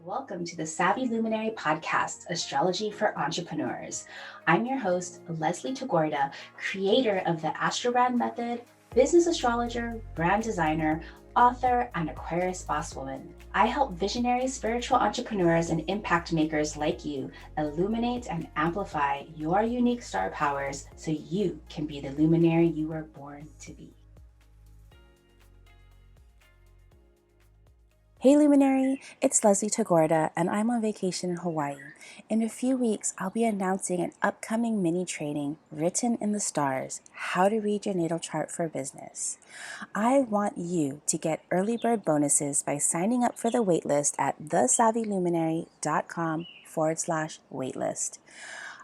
Welcome to the Savvy Luminary podcast, Astrology for Entrepreneurs. I'm your host, Leslie Tagorda, creator of the Astrobrand Method, business astrologer, brand designer, author, and Aquarius boss woman. I help visionary spiritual entrepreneurs and impact makers like you illuminate and amplify your unique star powers so you can be the luminary you were born to be. Hey Luminary, it's Leslie Tagorda and I'm on vacation in Hawaii. In a few weeks, I'll be announcing an upcoming mini training, Written in the Stars, How to Read Your Natal Chart for Business. I want you to get early bird bonuses by signing up for the waitlist at thesavvyluminary.com/waitlist.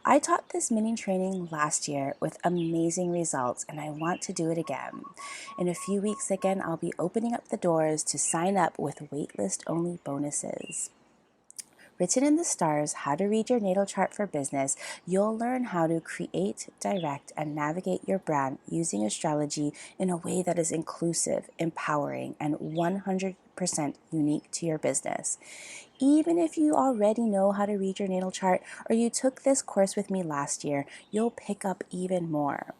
I taught this mini training last year with amazing results and I want to do it again. In a few weeks again, I'll be opening up the doors to sign up with waitlist only bonuses. Written in the Stars, How to Read Your Natal Chart for Business, you'll learn how to create, direct, and navigate your brand using astrology in a way that is inclusive, empowering, and 100% unique to your business. Even if you already know how to read your natal chart or you took this course with me last year, you'll pick up even more.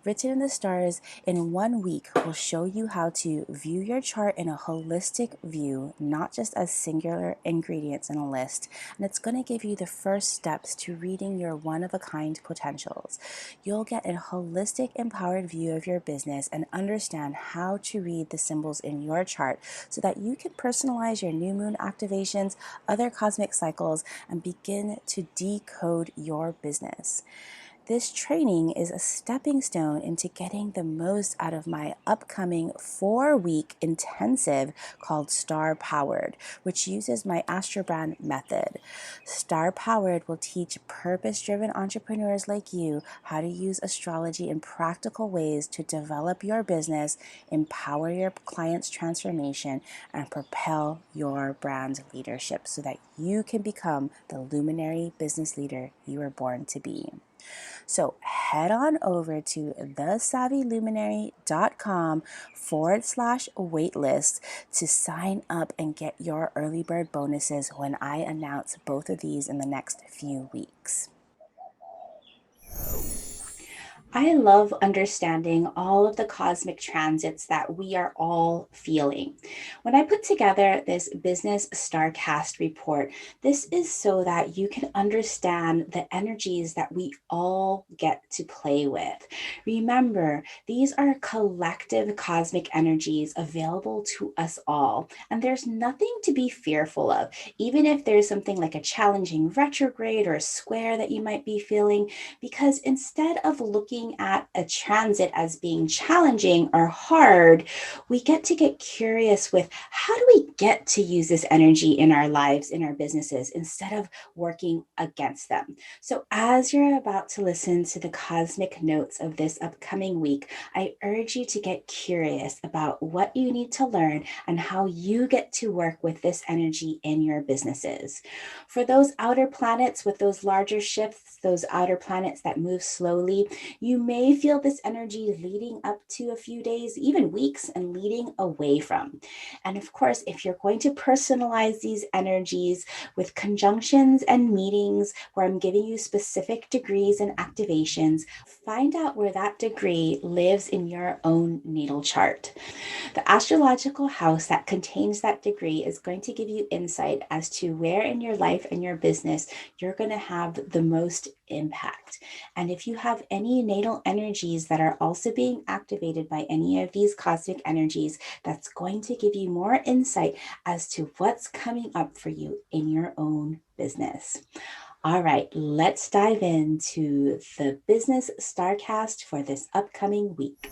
Written in the Stars in 1 week will show you how to view your chart in a holistic view, not just as singular ingredients in a list, and it's going to give you the first steps to reading your one-of-a-kind potentials. You'll get a holistic, empowered view of your business and understand how to read the symbols in your chart so that you can personalize your new moon activations, other cosmic cycles, and begin to decode your business. This training is a stepping stone into getting the most out of my upcoming 4-week intensive called Star Powered, which uses my Astrobrand method. Star Powered will teach purpose-driven entrepreneurs like you how to use astrology in practical ways to develop your business, empower your clients' transformation, and propel your brand leadership so that you can become the luminary business leader you were born to be. So head on over to thesavvyluminary.com/waitlist to sign up and get your early bird bonuses when I announce both of these in the next few weeks. I love understanding all of the cosmic transits that we are all feeling. When I put together this Business StarCast report, this is so that you can understand the energies that we all get to play with. Remember, these are collective cosmic energies available to us all, and there's nothing to be fearful of. Even if there's something like a challenging retrograde or a square that you might be feeling, because instead of looking at a transit as being challenging or hard, we get to get curious with how do we get to use this energy in our lives, in our businesses, instead of working against them. So as you're about to listen to the cosmic notes of this upcoming week, I urge you to get curious about what you need to learn and how you get to work with this energy in your businesses. For those outer planets with those larger shifts, those outer planets that move slowly, you may feel this energy leading up to a few days, even weeks, and leading away from. And of course, if you're going to personalize these energies with conjunctions and meetings where I'm giving you specific degrees and activations, find out where that degree lives in your own natal chart. The astrological house that contains that degree is going to give you insight as to where in your life and your business you're going to have the most impact. And if you have any natal energies that are also being activated by any of these cosmic energies, that's going to give you more insight as to what's coming up for you in your own business. All right, let's dive into the Business StarCast for this upcoming week.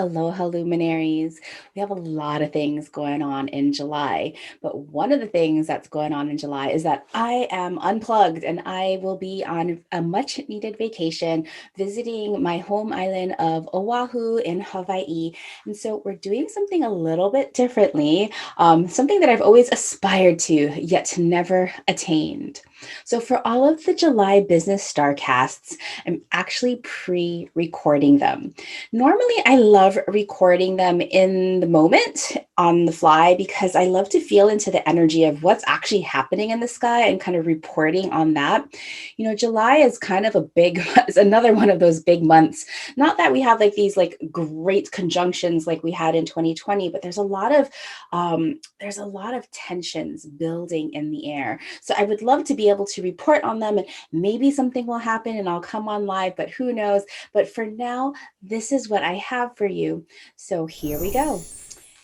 Aloha luminaries. We have a lot of things going on in July, but one of the things that's going on in July is that I am unplugged and I will be on a much needed vacation visiting my home island of Oahu in Hawaii. And so we're doing something a little bit differently, something that I've always aspired to, yet never attained. So, for all of the July Business StarCasts, I'm actually pre recording them. Normally, I love recording them in the moment on the fly because I love to feel into the energy of what's actually happening in the sky and kind of reporting on that. July is kind of a big, it's another one of those big months. Not that we have like these like great conjunctions like we had in 2020, but there's a lot of tensions building in the air. So I would love to be able to report on them, and maybe something will happen and I'll come on live, but who knows? But for now, this is what I have for you. So here we go.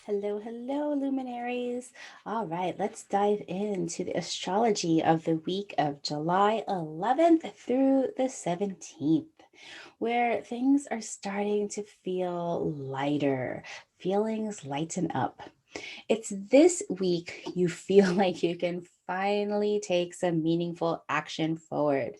Hello, hello, luminaries. All right, let's dive into the astrology of the week of July 11th through the 17th, where things are starting to feel lighter, feelings lighten up. It's this week you feel like you can finally take some meaningful action forward.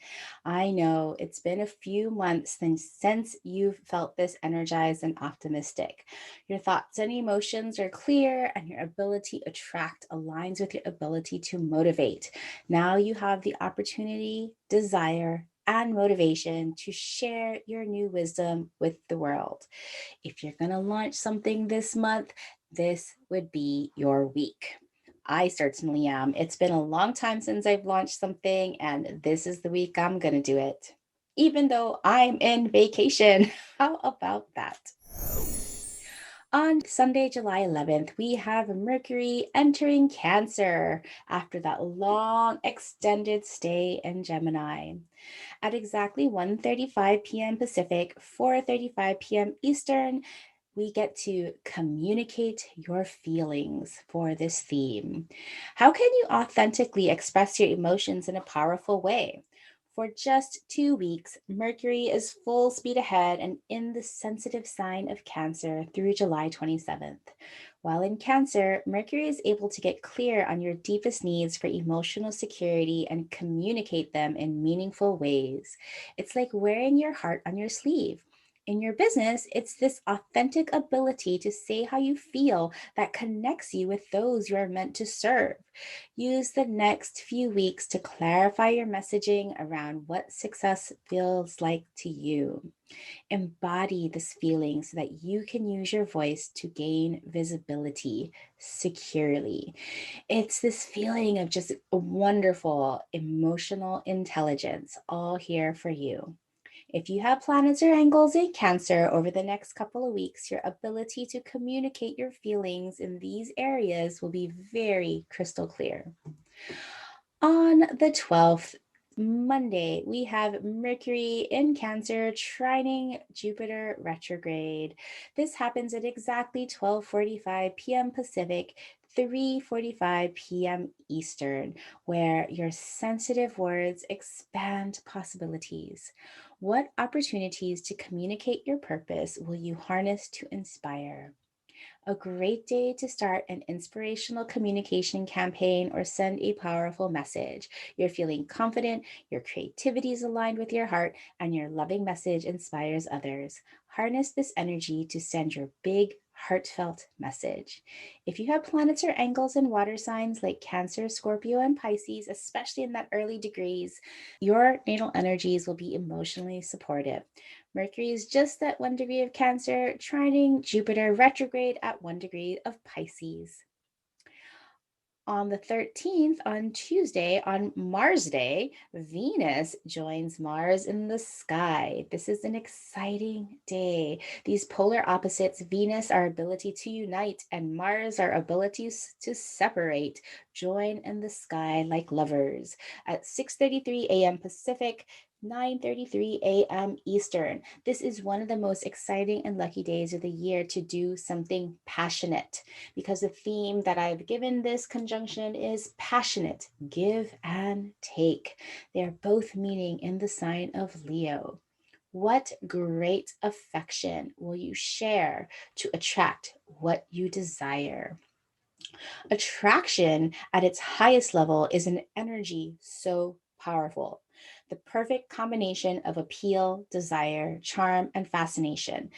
I know it's been a few months since you've felt this energized and optimistic. Your thoughts and emotions are clear, and your ability to attract aligns with your ability to motivate. Now you have the opportunity, desire, and motivation to share your new wisdom with the world. If you're going to launch something this month, this would be your week. I certainly am. It's been a long time since I've launched something, and this is the week I'm going to do it, even though I'm in vacation. How about that? On Sunday, July 11th, we have Mercury entering Cancer after that long extended stay in Gemini. At exactly 1:35 p.m. Pacific, 4:35 p.m. Eastern, we get to communicate your feelings for this theme. How can you authentically express your emotions in a powerful way? For just 2 weeks, Mercury is full speed ahead and in the sensitive sign of Cancer through July 27th. While in Cancer, Mercury is able to get clear on your deepest needs for emotional security and communicate them in meaningful ways. It's like wearing your heart on your sleeve. In your business, it's this authentic ability to say how you feel that connects you with those you are meant to serve. Use the next few weeks to clarify your messaging around what success feels like to you. Embody this feeling so that you can use your voice to gain visibility securely. It's this feeling of just wonderful emotional intelligence, all here for you. If you have planets or angles in Cancer over the next couple of weeks, your ability to communicate your feelings in these areas will be very crystal clear. On the 12th, Monday, we have Mercury in Cancer trining Jupiter retrograde. This happens at exactly 12:45 p.m. Pacific, 3:45 p.m. Eastern, where your sensitive words expand possibilities. What opportunities to communicate your purpose will you harness to inspire? A great day to start an inspirational communication campaign or send a powerful message. You're feeling confident, your creativity is aligned with your heart, and your loving message inspires others. Harness this energy to send your big, heartfelt message. If you have planets or angles in water signs like Cancer, Scorpio, and Pisces, especially in that early degrees, your natal energies will be emotionally supportive. Mercury is just at 1 degree of Cancer, trining Jupiter retrograde at 1 degree of Pisces. On the 13th, on Tuesday, on Mars Day, Venus joins Mars in the sky. This is an exciting day. These polar opposites, Venus, our ability to unite, and Mars, our abilities to separate, join in the sky like lovers at 6:33 a.m. Pacific, 9:33 a.m. Eastern. This is one of the most exciting and lucky days of the year to do something passionate, because the theme that I've given this conjunction is passionate, give and take. They're both meaning in the sign of Leo. What great affection will you share to attract what you desire? Attraction at its highest level is an energy so powerful. The perfect combination of appeal, desire, charm, and fascination.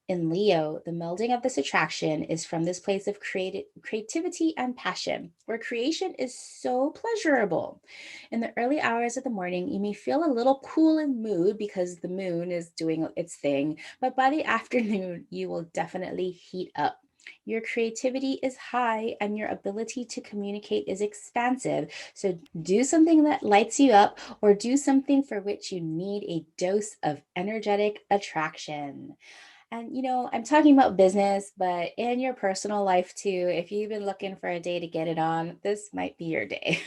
In Leo, the melding of this attraction is from this place of creativity and passion, where creation is so pleasurable. In the early hours of the morning, you may feel a little cool in mood because the moon is doing its thing, but by the afternoon, you will definitely heat up. Your creativity is high and your ability to communicate is expansive. So do something that lights you up or do something for which you need a dose of energetic attraction. And, I'm talking about business, but in your personal life too, if you've been looking for a day to get it on, this might be your day.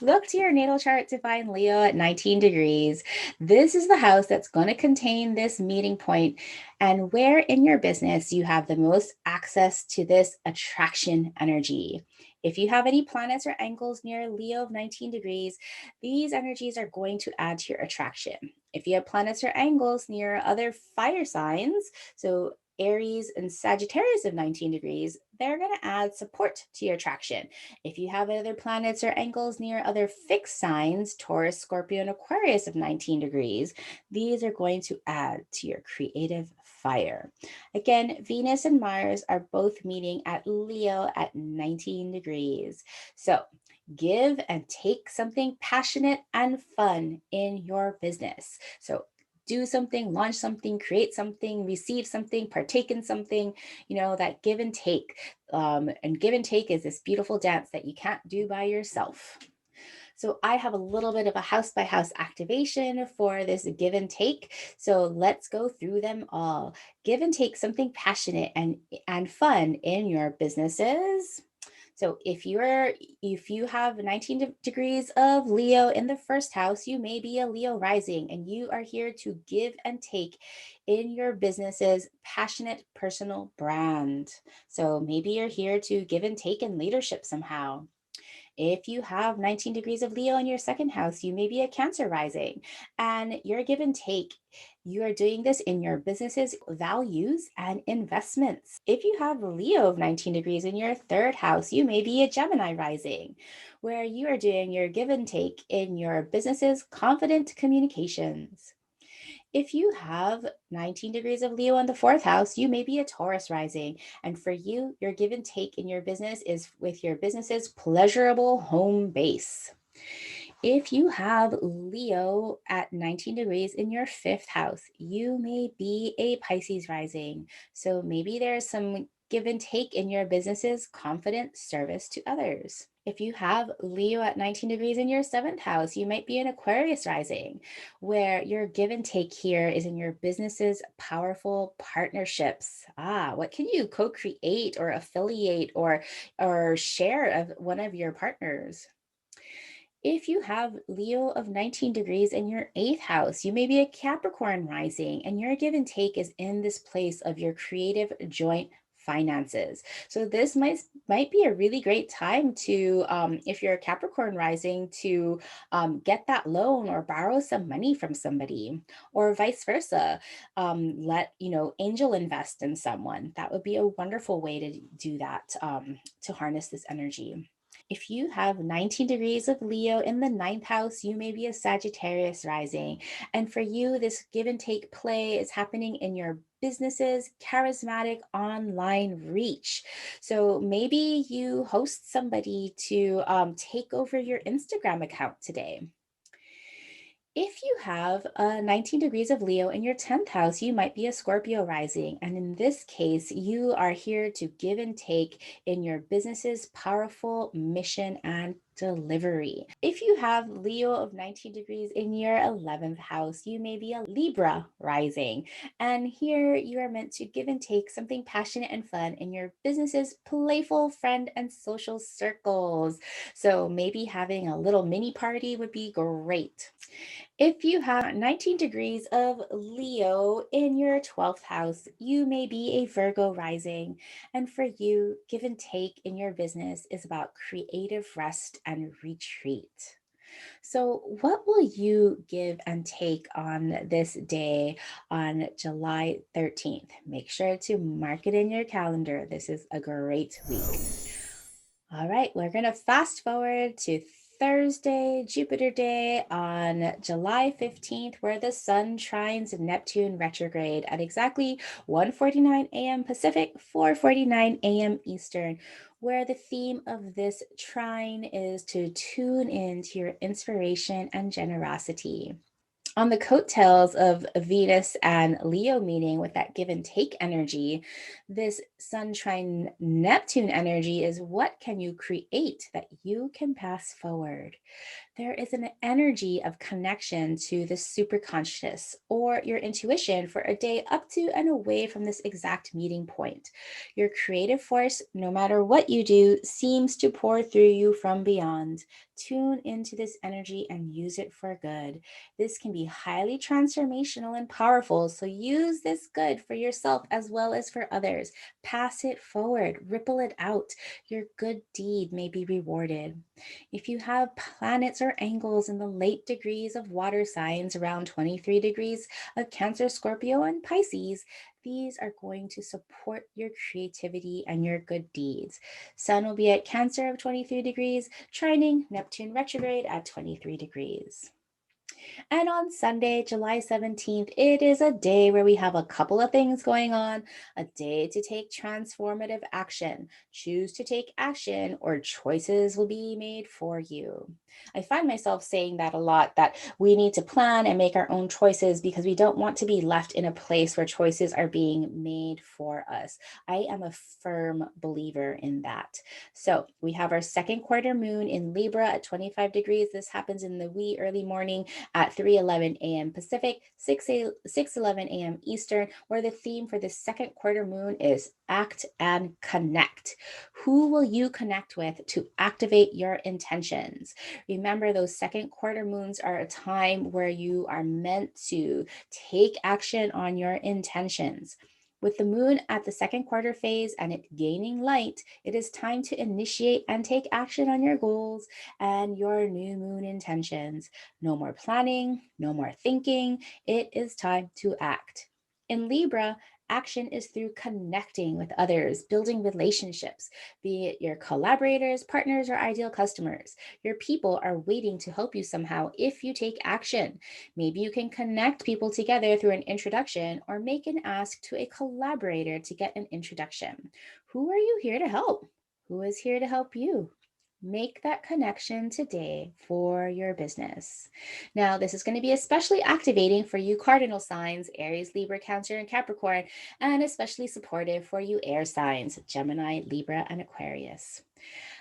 Look to your natal chart to find Leo at 19 degrees. This is the house that's going to contain this meeting point and where in your business you have the most access to this attraction energy. If you have any planets or angles near Leo of 19 degrees, these energies are going to add to your attraction. If you have planets or angles near other fire signs, so Aries and Sagittarius of 19 degrees, they're going to add support to your attraction. If you have other planets or angles near other fixed signs, Taurus, Scorpio, and Aquarius of 19 degrees, these are going to add to your creative fire. Again, Venus and Mars are both meeting at Leo at 19 degrees. So give and take something passionate and fun in your business. So do something, launch something, create something, receive something, partake in something, that give and take. And give and take is this beautiful dance that you can't do by yourself. So I have a little bit of a house by house activation for this give and take. So let's go through them all. Give and take something passionate and fun in your businesses. So if you have 19 degrees of Leo in the first house, you may be a Leo rising and you are here to give and take in your business's passionate personal brand. So maybe you're here to give and take in leadership somehow. If you have 19 degrees of Leo in your second house, you may be a Cancer rising and your give and take. You are doing this in your business's values and investments. If you have Leo of 19 degrees in your third house, you may be a Gemini rising, where you are doing your give and take in your business's confident communications. If you have 19 degrees of Leo in the fourth house, you may be a Taurus rising. And for you, your give and take in your business is with your business's pleasurable home base. If you have Leo at 19 degrees in your fifth house, you may be a Pisces rising. So maybe there's some give and take in your business's confident service to others. If you have Leo at 19 degrees in your seventh house, you might be an Aquarius rising, where your give and take here is in your business's powerful partnerships. What can you co-create or affiliate or share of one of your partners? If you have Leo of 19 degrees in your eighth house, you may be a Capricorn rising, and your give and take is in this place of your creative joint finances. So this might be a really great time to, if you're a Capricorn rising, to get that loan or borrow some money from somebody, or vice versa. Let angel invest in someone. That would be a wonderful way to do that, to harness this energy. If you have 19 degrees of Leo in the ninth house, you may be a Sagittarius rising. And for you, this give and take play is happening in your business's charismatic online reach. So maybe you host somebody to take over your Instagram account today. If you have 19 degrees of Leo in your 10th house, you might be a Scorpio rising. And in this case, you are here to give and take in your business's powerful mission and delivery. If you have Leo of 19 degrees in your 11th house, you may be a Libra rising. And here you are meant to give and take something passionate and fun in your business's playful friend and social circles. So maybe having a little mini party would be great. If you have 19 degrees of Leo in your 12th house, you may be a Virgo rising. And for you, give and take in your business is about creative rest and retreat. So, what will you give and take on this day on July 13th? Make sure to mark it in your calendar. This is a great week. All right, we're going to fast forward to Thursday, Jupiter Day on July 15th, where the Sun trines Neptune retrograde at exactly 1:49 a.m. Pacific, 4:49 a.m. Eastern, where the theme of this trine is to tune into your inspiration and generosity. On the coattails of Venus and Leo meeting with that give and take energy, this Sun trine Neptune energy is what can you create that you can pass forward. There is an energy of connection to the superconscious or your intuition for a day up to and away from this exact meeting point. Your creative force, no matter what you do, seems to pour through you from beyond. Tune into this energy and use it for good. This can be highly transformational and powerful, so use this good for yourself as well as for others. Pass it forward, ripple it out. Your good deed may be rewarded. If you have planets or angles in the late degrees of water signs around 23 degrees of Cancer, Scorpio, and Pisces, these are going to support your creativity and your good deeds. Sun will be at Cancer of 23 degrees, trining Neptune retrograde at 23 degrees. And on Sunday, July 17th, it is a day where we have a couple of things going on, a day to take transformative action. Choose to take action, or choices will be made for you. I find myself saying that a lot, that we need to plan and make our own choices because we don't want to be left in a place where choices are being made for us. I am a firm believer in that. So we have our second quarter moon in Libra at 25 degrees. This happens in the wee early morning at 3:11 a.m. Pacific, 6:11 a.m. Eastern, where the theme for the second quarter moon is act and connect. Who will you connect with to activate your intentions? Remember, those second quarter moons are a time where you are meant to take action on your intentions. With the moon at the second quarter phase and it gaining light, it is time to initiate and take action on your goals and your new moon intentions. No more planning, no more thinking. It is time to act. In Libra, action is through connecting with others, building relationships, be it your collaborators, partners, or ideal customers. Your people are waiting to help you somehow if you take action. Maybe you can connect people together through an introduction or make an ask to a collaborator to get an introduction. Who are you here to help? Who is here to help you? Make that connection today for your business. Now, this is going to be especially activating for you cardinal signs, Aries, Libra, Cancer, and Capricorn, and especially supportive for you air signs, Gemini, Libra, and Aquarius.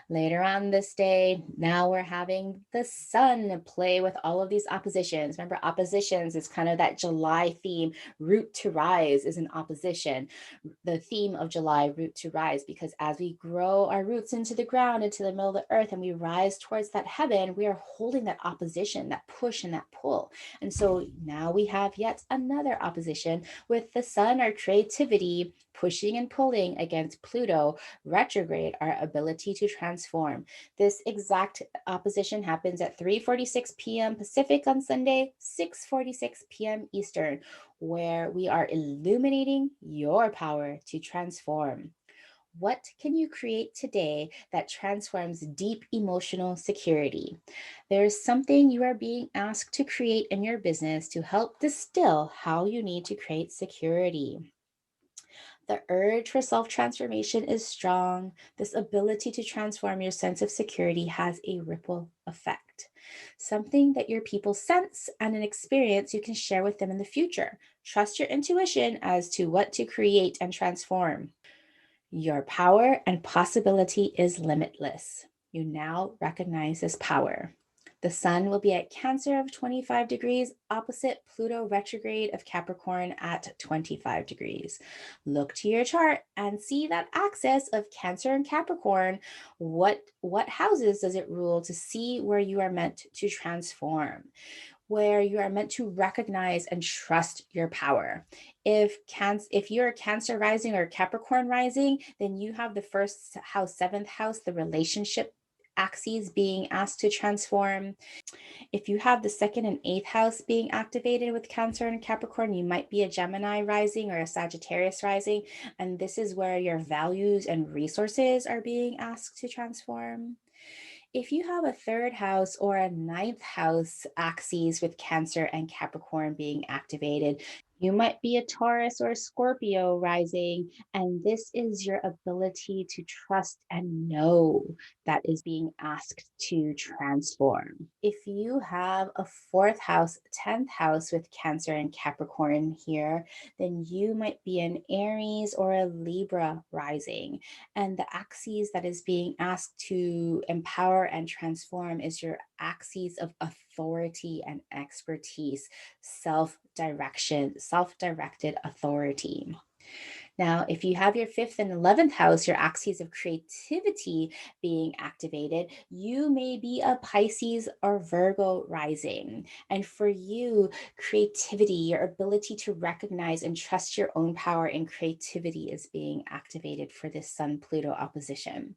Later on this day, now we're having the sun play with all of these oppositions. Remember, oppositions is kind of that July theme. Root to rise is an opposition. The theme of July, root to rise, because as we grow our roots into the ground, into the middle of the earth, and we rise towards that heaven, we are holding that opposition, that push and that pull. And so now we have yet another opposition with the sun, our creativity, pushing and pulling against Pluto retrograde, our ability to transform. This exact opposition happens at 3:46 p.m. Pacific on Sunday, 6:46 p.m. Eastern, where we are illuminating your power to transform. What can you create today that transforms deep emotional security? There's something you are being asked to create in your business to help distill how you need to create security. The urge for self transformation is strong. This ability to transform your sense of security has a ripple effect, something that your people sense and an experience you can share with them in the future. Trust your intuition as to what to create and transform. Your power and possibility is limitless. You now recognize this power. The sun will be at Cancer of 25 degrees, opposite Pluto retrograde of Capricorn at 25 degrees. Look to your chart and see that axis of Cancer and Capricorn. What houses does it rule to see where you are meant to transform? Where you are meant to recognize and trust your power. If you're Cancer rising or Capricorn rising, then you have the first house, seventh house, the relationship axes being asked to transform. If you have the second and eighth house being activated with Cancer and Capricorn, you might be a Gemini rising or a Sagittarius rising. And this is where your values and resources are being asked to transform. If you have a third house or a ninth house axes with Cancer and Capricorn being activated, you might be a Taurus or Scorpio rising, and this is your ability to trust and know that is being asked to transform. If you have a fourth house, 10th house with Cancer and Capricorn here, then you might be an Aries or a Libra rising. And the axis that is being asked to empower and transform is your axis of authority and expertise, self directed authority. Now, if you have your fifth and 11th house, your axes of creativity being activated, you may be a Pisces or Virgo rising. And for you, creativity, your ability to recognize and trust your own power and creativity is being activated for this Sun Pluto opposition.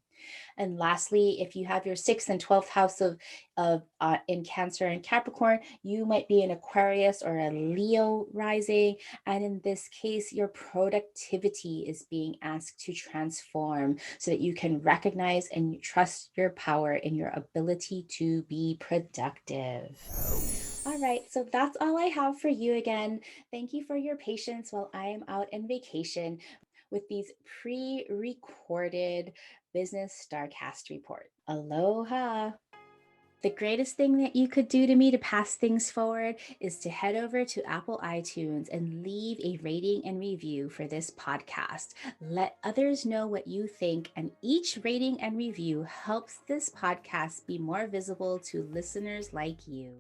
And lastly, if you have your sixth and 12th house of in Cancer and Capricorn, you might be an Aquarius or a Leo rising. And in this case, your productivity is being asked to transform so that you can recognize and trust your power in your ability to be productive. All right, so that's all I have for you again. Thank you for your patience while I am out on vacation with these pre recorded Business StarCast report. Aloha. The greatest thing that you could do to me to pass things forward is to head over to Apple iTunes and leave a rating and review for this podcast. Let others know what you think, and each rating and review helps this podcast be more visible to listeners like you.